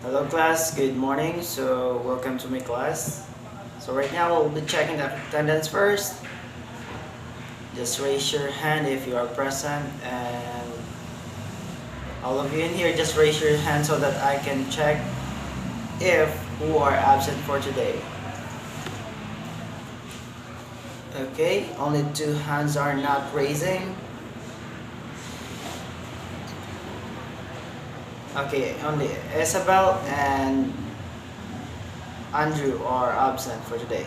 Hello class, good morning. So welcome to my class. So right now we'll be checking the attendance first. Just raise your hand if you are present, and all of you in here just raise your hand so that I can check if who are absent for today. Okay, only two hands are not raising. Okay, only Isabel and Andrew are absent for today.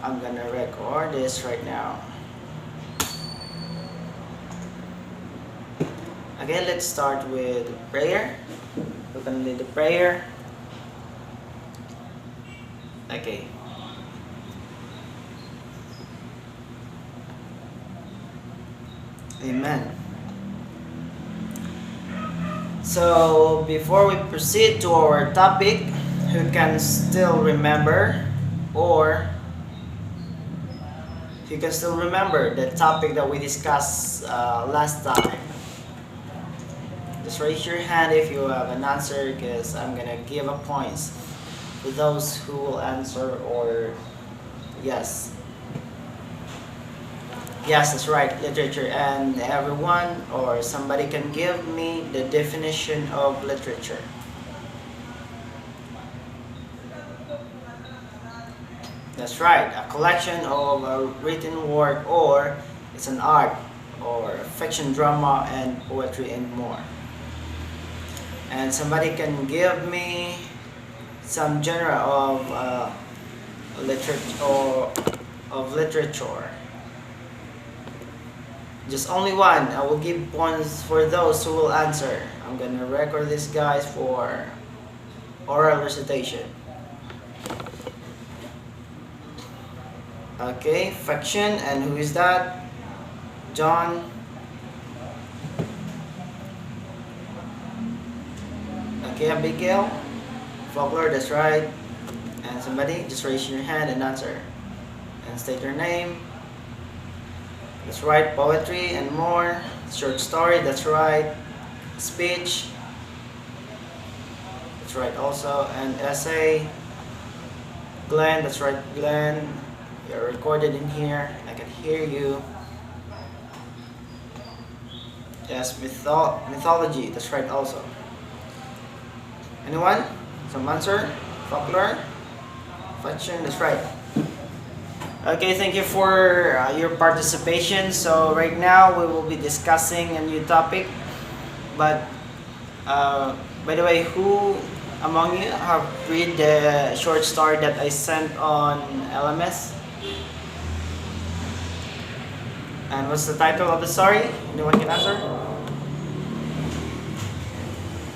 I'm gonna record this right now. Okay, let's start with prayer. We're gonna lead the prayer. Okay. Amen. So before we proceed to our topic, who can still remember or who can still remember the topic that we discussed last time? Just raise your hand if you have an answer, because I'm gonna give a points to those who will answer or yes. Yes, that's right, literature. And everyone or somebody can give me the definition of literature. That's right, a collection of a written work, or it's an art or fiction, drama, and poetry and more. And somebody can give me some genre of literature or of literature. Just only one. I will give points for those who will answer. I'm gonna record this guys for oral recitation. Okay, fiction, and who is that? John. Okay, Abigail. Folklore, that's right. And somebody, just raise your hand and answer. And state your name. That's right, poetry and more. Short story, that's right. Speech, that's right also. And essay. Glenn, that's right, Glenn. You're recorded in here. I can hear you. Yes, mythology, that's right also. Anyone? Some answer? Folklore? Fiction, that's right. Okay, thank you for your participation. So right now we will be discussing a new topic. But by the way, who among you have read the short story that I sent on LMS? And what's the title of the story? Anyone can answer?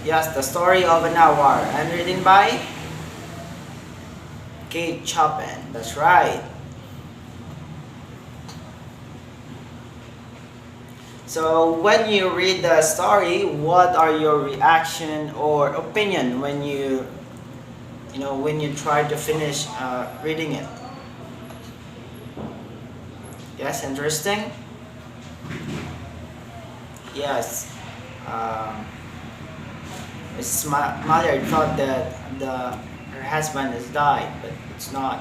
Yes, The Story of an Hour, and written by Kate Chopin. That's right. So when you read the story, what are your reaction or opinion when when you try to finish reading it? Yes, interesting. Yes. Mrs. Maillard thought that her husband has died, but it's not.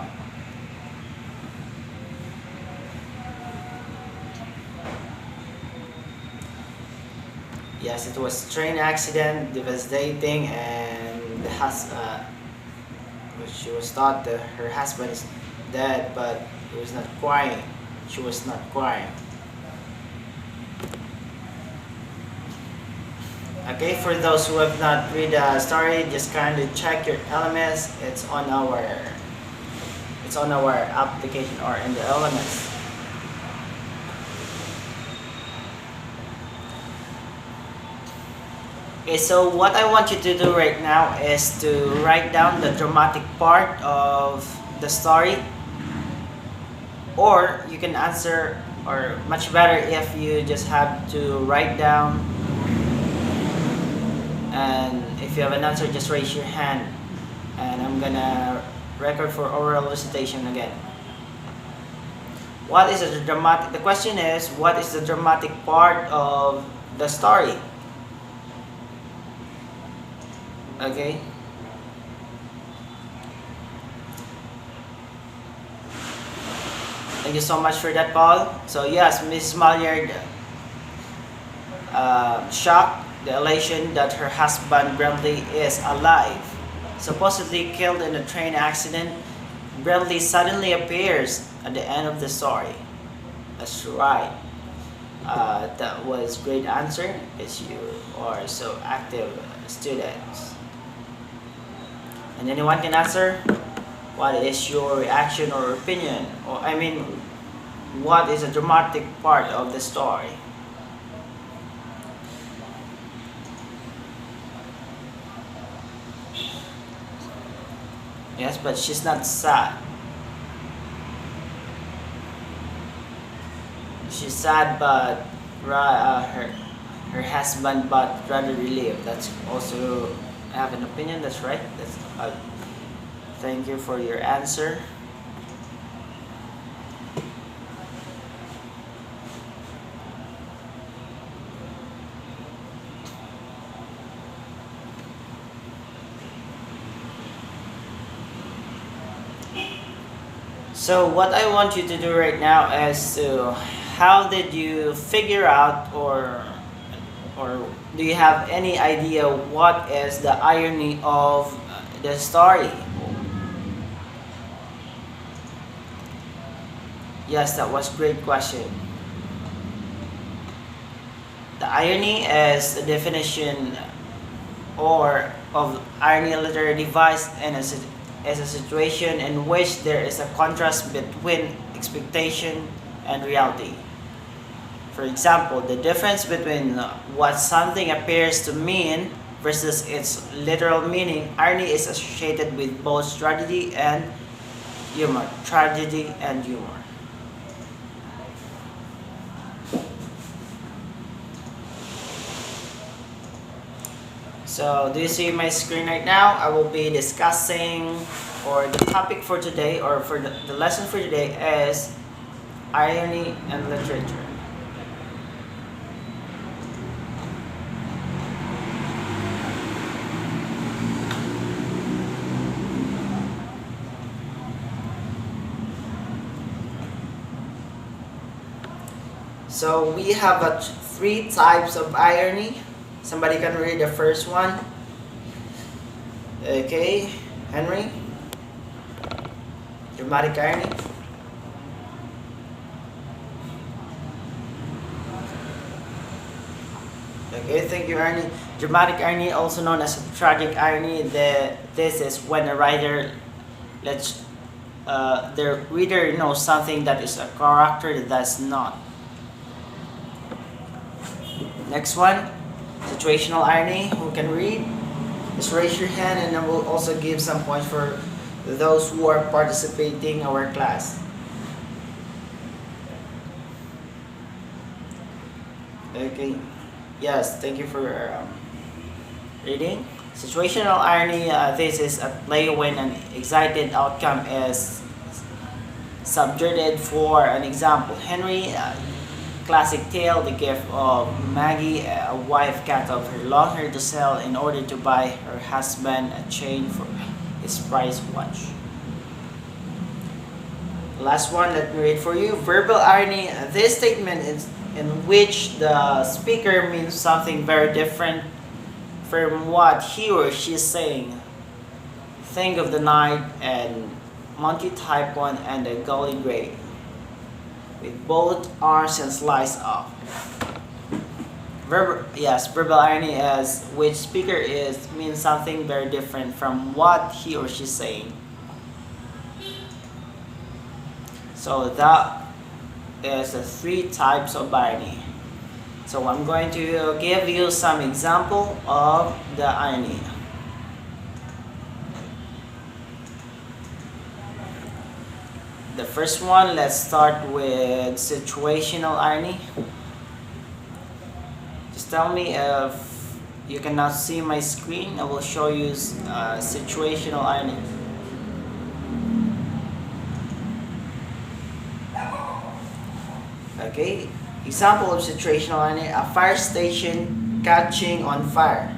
Yes, it was a train accident, devastating, and she was thought that her husband is dead, but he was not crying. She was not crying. Okay, for those who have not read the story, just kindly check your LMS. It's on our application or in the LMS. Okay, so what I want you to do right now is to write down the dramatic part of the story, or you can answer, or much better if you just have to write down, and if you have an answer, just raise your hand, and I'm gonna record for oral recitation again. What is the dramatic? The question is, what is the dramatic part of the story? Okay. Thank you so much for that, Paul. So yes, Miss Malyard, shocked, the elation that her husband Bradley is alive. Supposedly killed in a train accident, Bradley suddenly appears at the end of the story. That's right. That was great answer because you are so active students. And anyone can answer? What is your reaction or opinion? Or I mean, what is a dramatic part of the story? Yes, but she's not sad. She's sad, but her husband, but rather relieved. That's also I have an opinion. That's right. That's thank you for your answer. So what I want you to do right now is to how did you figure out or do you have any idea what is the irony of the story? Yes, that was great question. The irony is the definition or of irony literary device and as a situation in which there is a contrast between expectation and reality. For example, the difference between what something appears to mean versus its literal meaning. Irony is associated with both tragedy and humor. Tragedy and humor. So do you see my screen right now? I will be discussing, or the topic for today, or for the lesson for today is irony and literature. So we have three types of irony. Somebody can read the first one. Okay, Henry. Dramatic irony. Okay, thank you, Ernie. Dramatic irony, also known as tragic irony. This is when a writer lets the reader know something that is a character that's not. Next one, situational irony. Who can read? Just raise your hand and I will also give some points for those who are participating in our class. Okay. Yes, thank you for reading. Situational irony, this is a play when an excited outcome is subverted. For an example, Henry, classic tale, the gift of Maggie, a wife cut off her long hair to sell in order to buy her husband a chain for his prize watch. Last one, let me read for you. Verbal irony, this statement is in which the speaker means something very different from what he or she is saying. Think of the night and Monty Python and the Gully Gray, with both arms and sliced off. Verbal irony is which speaker is means something very different from what he or she is saying. So that is the three types of irony. So I'm going to give you some example of the irony. The first one, let's start with situational irony. Just tell me if you cannot see my screen. I will show you situational irony. Okay, example of situational irony: a fire station catching on fire.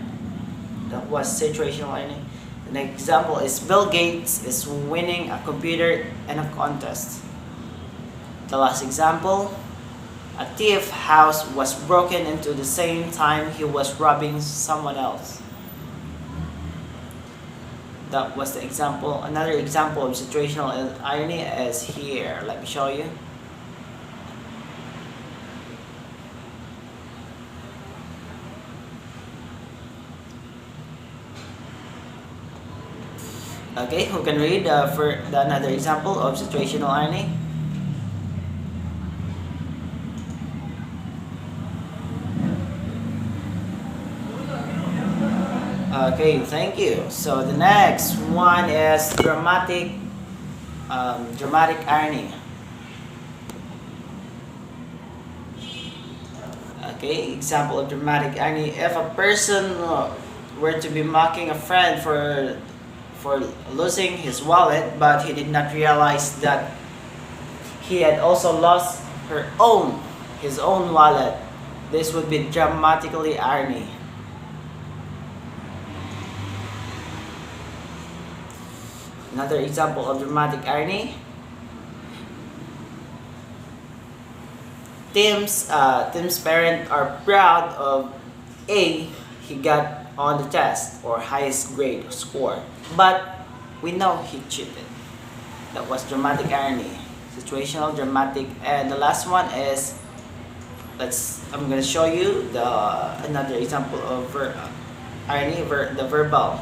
That was situational irony. An example is Bill Gates is winning a computer in a contest. The last example, a thief's house was broken into the same time he was robbing someone else. That was the example. Another example of situational irony is here. Let me show you. Okay, who can read for another example of situational irony? Okay, thank you. So the next one is dramatic irony. Okay, example of dramatic irony. If a person were to be mocking a friend for losing his wallet, but he did not realize that he had also lost his own wallet, this would be dramatically irony. Another example of dramatic irony. Tim's parents are proud of A he got on the test or highest grade score, but we know he cheated. That was dramatic irony, situational dramatic, and the last one is I'm gonna show you another example of irony, the verbal.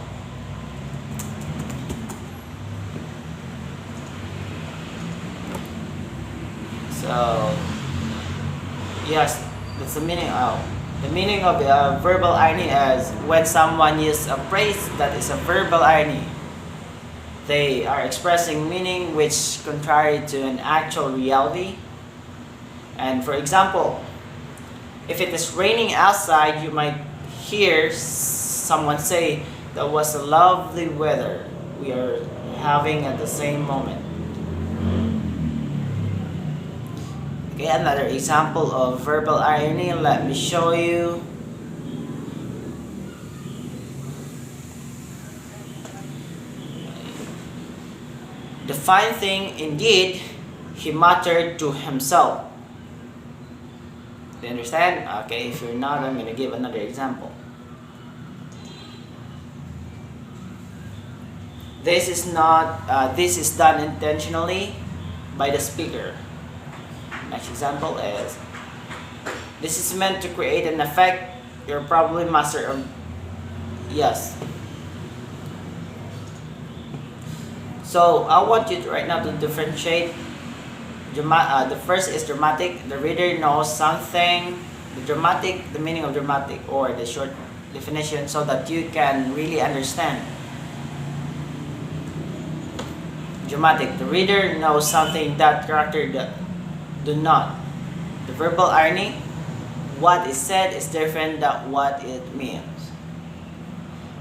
So yes, that's the meaning of verbal irony is when someone uses a phrase that is a verbal irony. They are expressing meaning which contrary to an actual reality. And for example, if it is raining outside, you might hear someone say that was a lovely weather we are having at the same moment. Okay, another example of verbal irony, let me show you. The fine thing indeed, he muttered to himself. Do you understand? Okay, if you're not, I'm going to give another example. This is done intentionally by the speaker. Next example is, this is meant to create an effect. You're probably master of, yes. So I want you right now to differentiate. The first is dramatic. The reader knows something. The meaning of dramatic, or the short definition, so that you can really understand. Dramatic. The reader knows something that character do not. The verbal irony, what is said is different than what it means.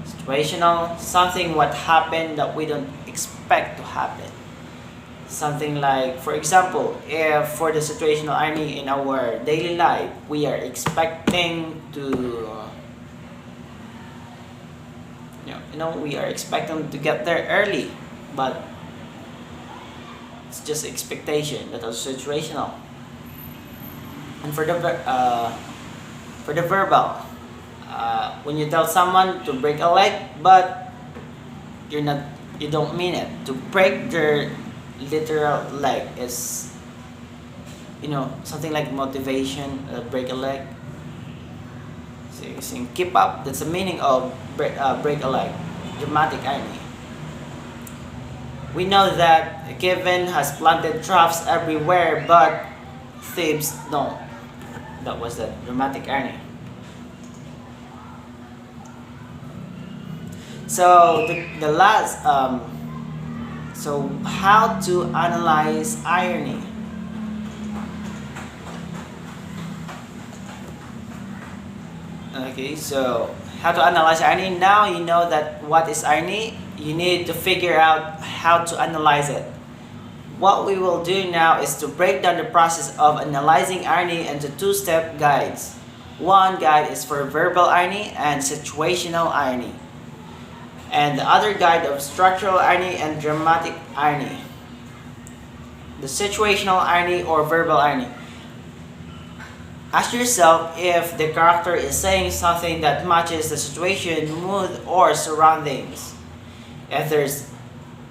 Situational, something what happened that we don't expect to happen. Something like, for example, if for the situational irony in our daily life, we are expecting to, we are expecting to get there early, but it's just expectation. That is situational. And for the verbal, when you tell someone to break a leg, but you don't mean it. To break their literal leg is, something like motivation. Break a leg. So you're saying keep up. That's the meaning of break a leg. Dramatic irony. We know that Kevin has planted traps everywhere, but thieves don't. That was the dramatic irony. So the last, so how to analyze irony? Okay, so how to analyze irony? Now you know that what is irony. You need to figure out how to analyze it. What we will do now is to break down the process of analyzing irony into two-step guides. One guide is for verbal irony and situational irony. and the other guide of structural irony and dramatic irony. The situational irony or verbal irony. Ask yourself if the character is saying something that matches the situation, mood, or surroundings. If there's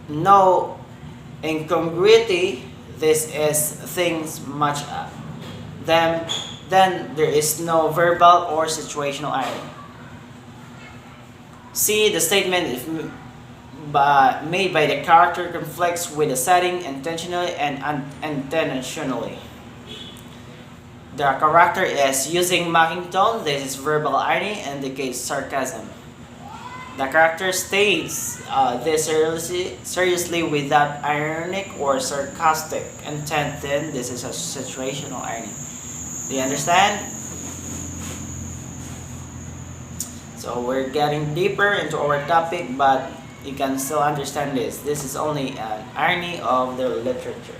no incongruity, this is things match up. Then there is no verbal or situational irony. C. The statement if made by the character conflicts with the setting intentionally and unintentionally. The character is using mocking tone, this is verbal irony, indicates sarcasm. The character states this seriously without ironic or sarcastic intent, then this is a situational irony. Do you understand? So we're getting deeper into our topic, but you can still understand this. This is only an irony of the literature.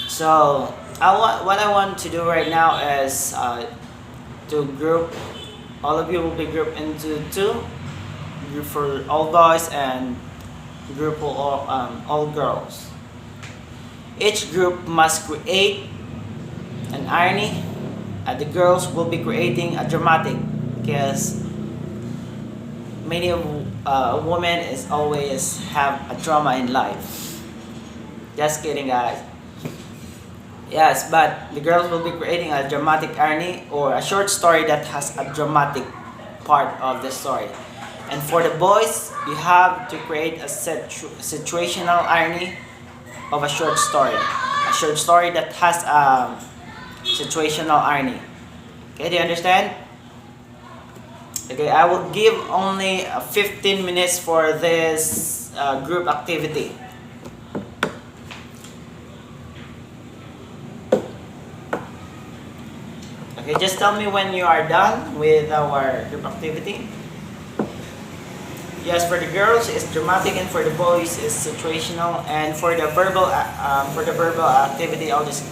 So what I want to do right now is to group, all of you will be grouped into two, group for all boys and group for all girls. Each group must create an irony, and the girls will be creating a dramatic, because many of women is always have a drama in life. Just kidding, guys. Yes, but the girls will be creating a dramatic irony or a short story that has a dramatic part of the story. And for the boys, you have to create a situational irony of a short story. A short story that has a situational irony. Okay, do you understand? Okay, I will give only 15 minutes for this group activity. Okay, just tell me when you are done with our group activity. Yes, for the girls it's dramatic, and for the boys it's situational. And for the verbal activity, I'll just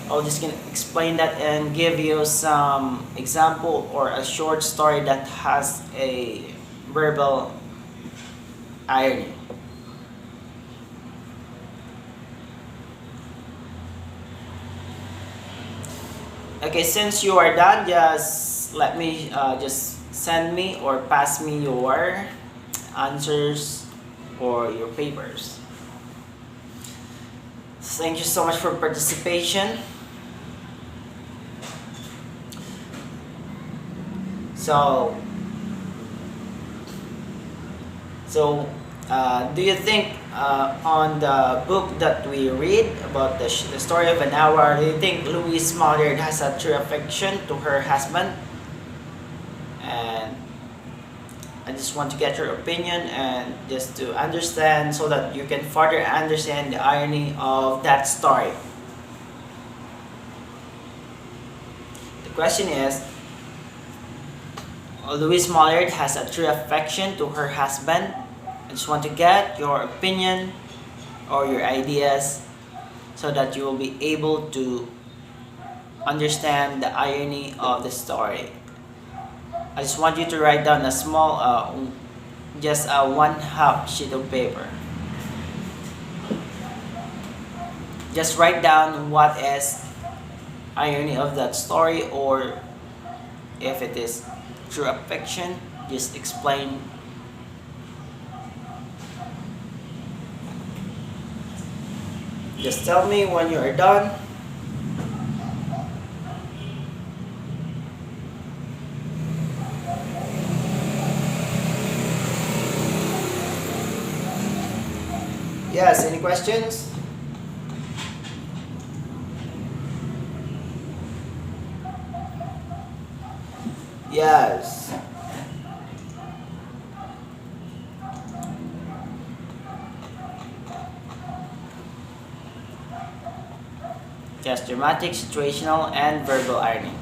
gonna explain that and give you some example or a short story that has a verbal irony. Okay, since you are done, just let me just send me or pass me your answers or your papers. Thank you so much for participation. So do you think on the book that we read about the story of an hour, do you think Louise Maillard has a true affection to her husband? And I just want to get your opinion and just to understand so that you can further understand the irony of that story. The question is, Louise Maillard has a true affection to her husband. I just want to get your opinion or your ideas so that you will be able to understand the irony of the story. I just want you to write down a small, just a 1/2 sheet of paper. Just write down what is irony of that story, or if it is true affection, just explain. Just tell me when you are done. Yes, any questions? Yes. Yes, dramatic, situational, and verbal irony.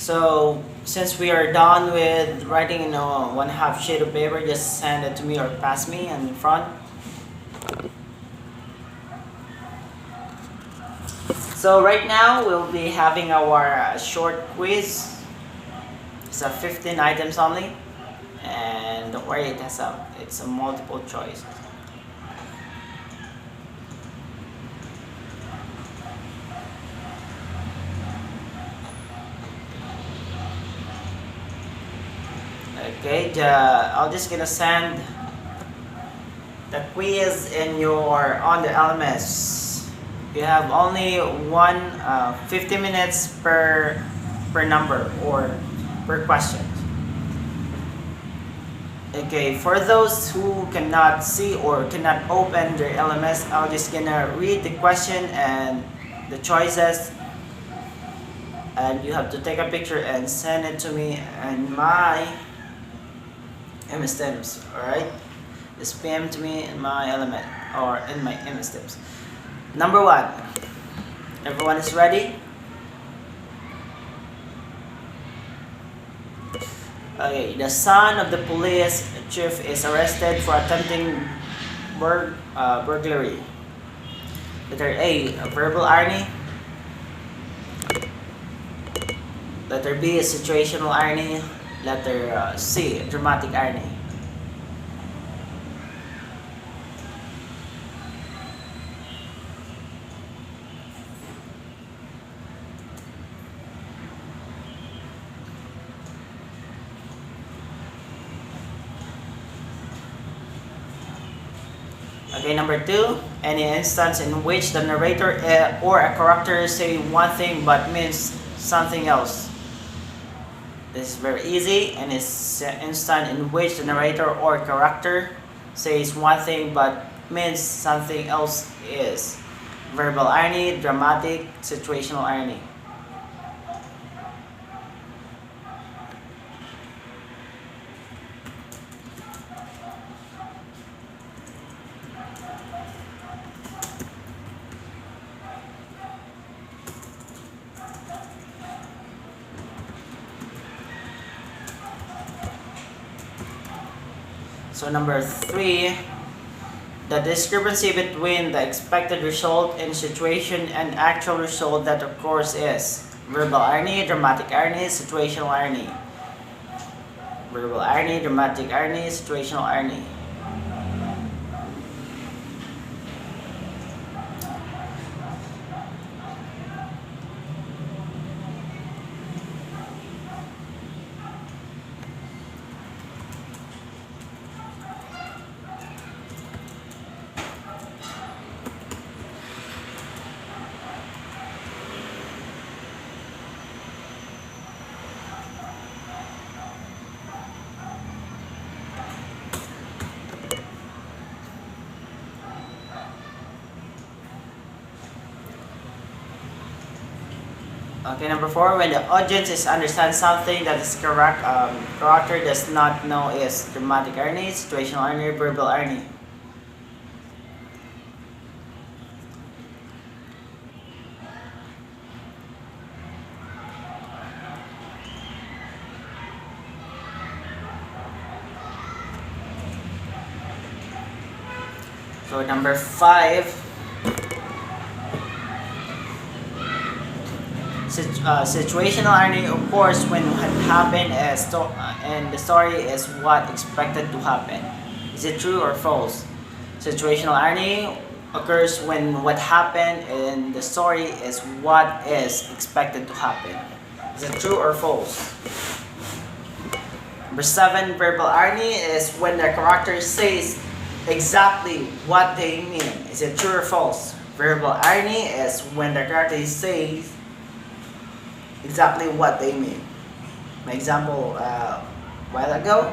So since we are done with writing in a 1/2 sheet of paper, just send it to me or pass me in front. So right now we'll be having our short quiz. It's a 15 items only, and don't worry, it's a multiple choice. Okay, I'll just gonna send the quiz in your on the LMS. You have only 50 minutes per number or per question. Okay, for those who cannot see or cannot open their LMS, I'll just gonna read the question and the choices, and you have to take a picture and send it to me and my MS Teams. Alright, just PM to me in my element or in my MS Teams. Number 1, everyone is ready? Okay, the son of the police chief is arrested for attempting burglary. Letter A, verbal irony. Letter B is situational irony. Letter C, dramatic irony. Okay, number 2, any instance in which the narrator or a character say one thing but means something else. This is very easy, and it's an instant in which the narrator or character says one thing but means something else is verbal irony, dramatic, situational irony. So number 3, the discrepancy between the expected result in situation and actual result that occurs is verbal irony, dramatic irony, situational irony. Verbal irony, dramatic irony, situational irony. Okay, number 4, when the audience is understand something that is correct, character does not know is dramatic irony, situational irony, verbal irony. So number 5, situational irony occurs when what happened and the story is what expected to happen. Is it true or false? Situational irony occurs when what happened in the story is what is expected to happen. Is it true or false? Number 7, verbal irony is when the character says exactly what they mean. Is it true or false? Verbal irony is when the character says exactly what they mean. My example a while ago,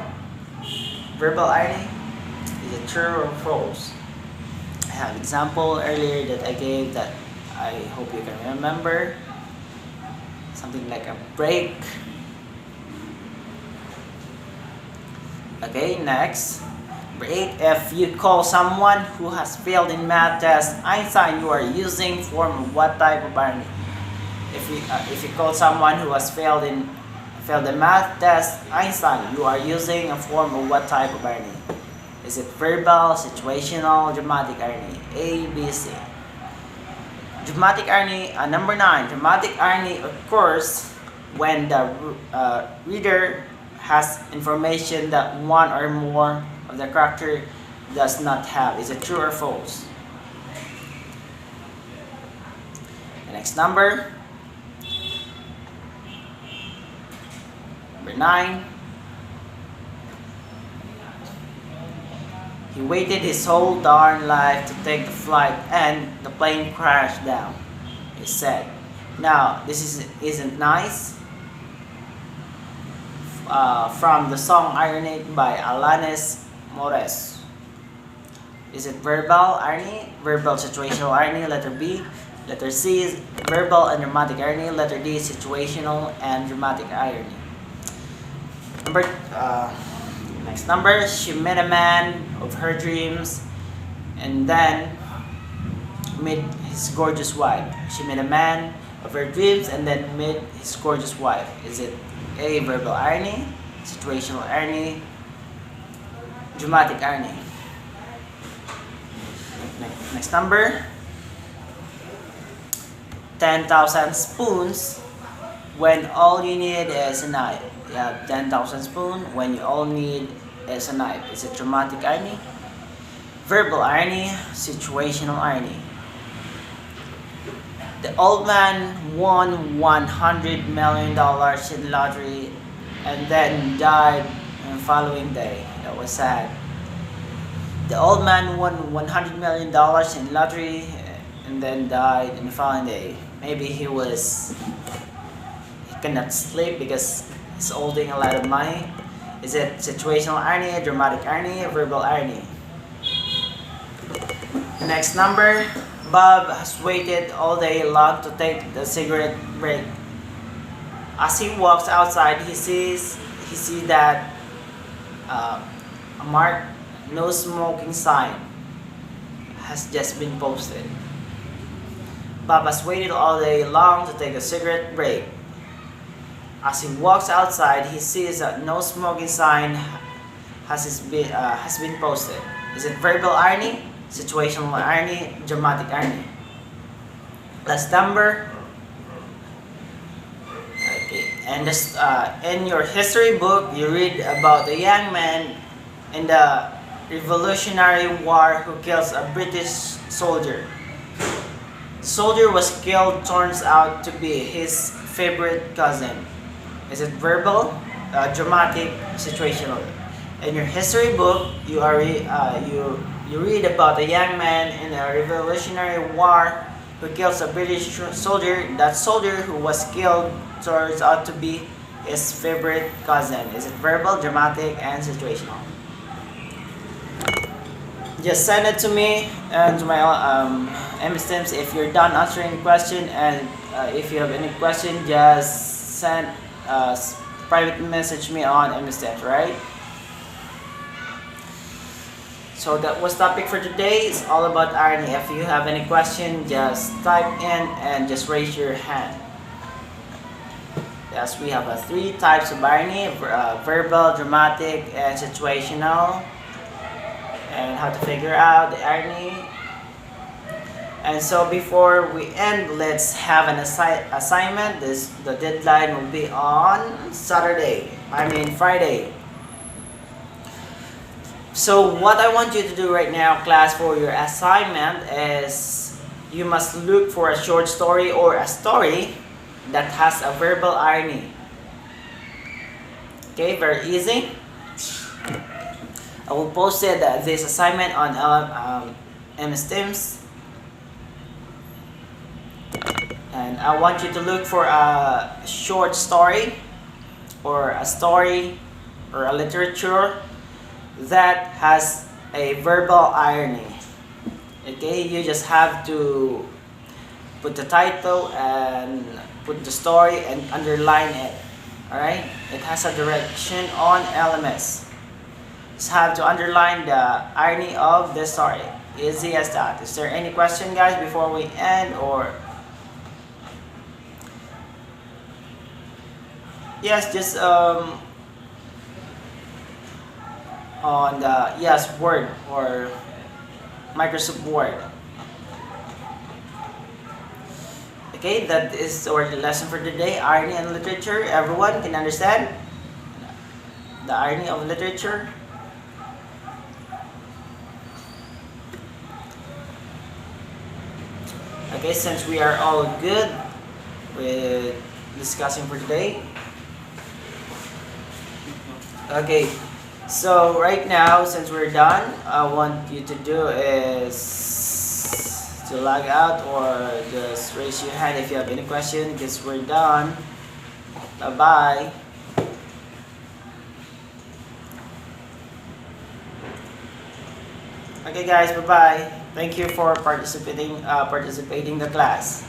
verbal irony, is it true or false? I have an example earlier that I gave that I hope you can remember. Something like a break. Okay, next. Number 8, if you call someone who has failed in math test Einstein, you are using form of what type of irony? If you call someone who has failed in Failed the math test, Einstein, you are using a form of what type of irony? Is it verbal, situational, dramatic irony? A, B, C. Dramatic irony, number 9. Dramatic irony occurs when the reader has information that one or more of the character does not have. Is it true or false? The next number 9. He waited his whole darn life to take the flight and the plane crashed down, he said. Now, this isn't nice. From the song Irony by Alanis Morris. Is it verbal irony, verbal situational irony, letter B? Letter C is verbal and dramatic irony, letter D situational and dramatic irony. Next number, she met a man of her dreams and then met his gorgeous wife. She met a man of her dreams and then met his gorgeous wife. Is it A, verbal irony, situational irony, dramatic irony? Next number, 10,000 spoons when all you need is a knife. You have 10,000 spoons when you all need is a knife. Is it dramatic irony, verbal irony, situational irony? The old man won $100 million in lottery and then died the following day. That was sad. The old man won $100 million in lottery and then died in the following day. Maybe he cannot sleep because he's holding a lot of money. Is it situational irony, dramatic irony, verbal irony? Next number, Bob has waited all day long to take the cigarette break. As he walks outside, he sees that a marked no smoking sign has just been posted. Bob has waited all day long to take a cigarette break. As he walks outside, he sees that no smoking sign has been posted. Is it verbal irony, situational irony, dramatic irony? Last number. Okay, and this, in your history book, you read about a young man in the Revolutionary War who kills a British soldier. The soldier was killed turns out to be his favorite cousin. Is it verbal, dramatic, situational? In your history book, you read about a young man in a Revolutionary War who kills a British soldier. That soldier who was killed turns out to be his favorite cousin. Is it verbal, dramatic, and situational? Just send it to me and to my MS Teams if you're done answering the question, and if you have any question, just send private message me on MS Teams, right? So that was topic for today. It's all about irony. If you have any question, just type in and just raise your hand. Yes, we have 3 types of irony: verbal, dramatic, and situational. And how to figure out the irony. And so before we end, let's have an assignment. The deadline will be on Friday. So what I want you to do right now, class, for your assignment is you must look for a short story or a story that has a verbal irony. Okay, very easy. I will post this assignment on MS Teams. And I want you to look for a short story or a literature that has a verbal irony. Okay, you just have to put the title and put the story and underline it. Alright? It has a direction on LMS. Just have to underline the irony of the story. Easy as that. Is there any question, guys, before we end, or Yes, just on the yes Word or Microsoft Word. Okay, that is our lesson for today. Irony and literature. Everyone can understand the irony of literature. Okay, since we are all good with discussing for today. Okay, so right now, since we're done, I want you to do is to log out or just raise your hand if you have any question because we're done. Bye bye. Okay guys, bye bye. Thank you for participating the class.